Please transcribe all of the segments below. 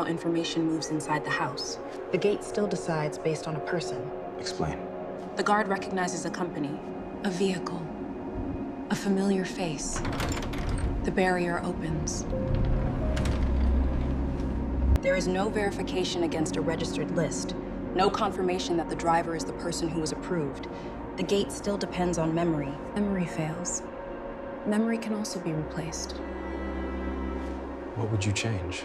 information moves inside the house. The gate still decides based on a person. Explain. The guard recognizes a company, a vehicle, a familiar face. The barrier opens. There is no verification against a registered list, no confirmation that the driver is the person who was approved. The gate still depends on memory. Memory fails. Memory can also be replaced. What would you change?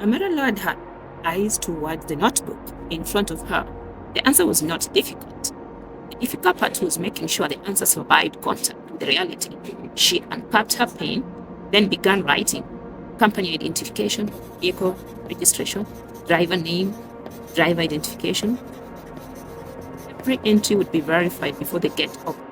Amara lowered her eyes towards the notebook in front of her. The answer was not difficult. The difficult part was making sure the answer survived contact with the reality. She unpacked her pen, then began writing. Company identification, vehicle registration, driver name, driver identification. Every entry would be verified before the gate opened.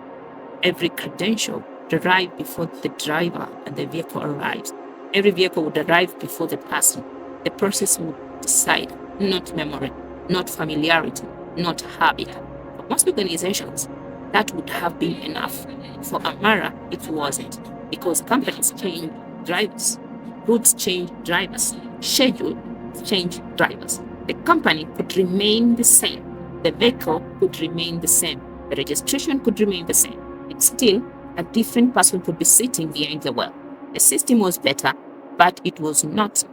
Every credential would arrive before the driver and the vehicle arrives. Every vehicle would arrive before the person. The process would decide, not memory, not familiarity, not habit. For most organizations, that would have been enough. For Amara, it wasn't, because companies change drivers, routes change drivers, schedules change drivers. The company could remain the same, the vehicle could remain the same, the registration could remain the same, and still a different person could be sitting behind the wheel. The system was better, but it was not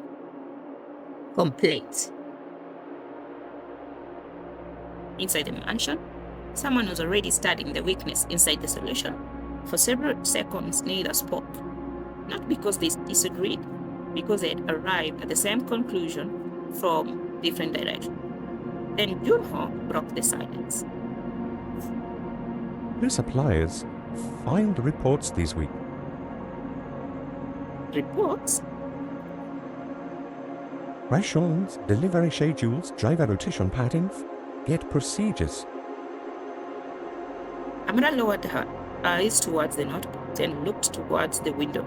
complete. Inside the mansion, someone was already studying the weakness inside the solution. For several seconds, neither spoke. Not because they disagreed, because they had arrived at the same conclusion from different directions. Then Junho broke the silence. Do suppliers find reports this week? Reports? Rations, delivery schedules, driver rotation patterns, get procedures. Amara lowered her eyes towards the notebook, then looked towards the window.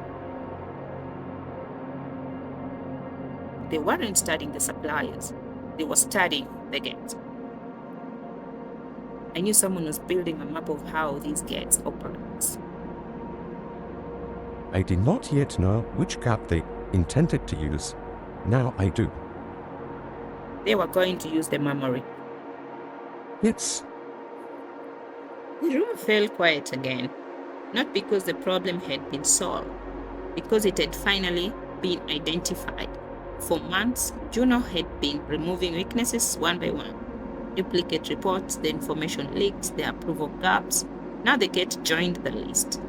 They weren't studying the suppliers, they were studying the gate. I knew someone was building a map of how these gates operate. I did not yet know which gap they intended to use. Now I do. They were going to use the memory. It's... The room fell quiet again, not because the problem had been solved, because it had finally been identified. For months, Juno had been removing weaknesses one by one. Duplicate reports, the information leaks, the approval gaps. Now the gate joined the list.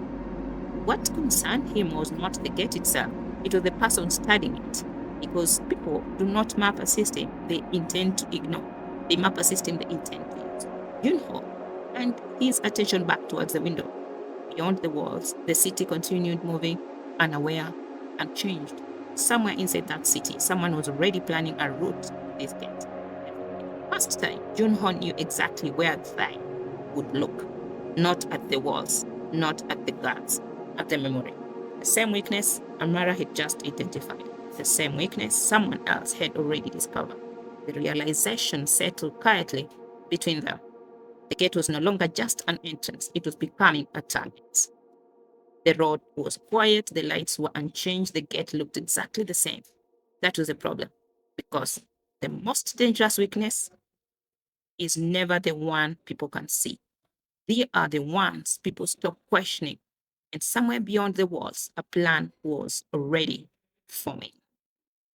What concerned him was not the gate itself, it was the person studying it. Because people do not map a system they intend to ignore. They map a system they intend to use. Junho turned his attention back towards the window. Beyond the walls, the city continued moving, unaware, unchanged. Somewhere inside that city, someone was already planning a route to this gate. First time, Junho knew exactly where they would look. Not at the walls, not at the guards, at the memory. The same weakness Amara had just identified. The same weakness someone else had already discovered. The realization settled quietly between them. The gate was no longer just an entrance, it was becoming a target. The road was quiet, the lights were unchanged, the gate looked exactly the same. That was the problem, because the most dangerous weakness is never the one people can see. They are the ones people stop questioning, and somewhere beyond the walls, a plan was already forming.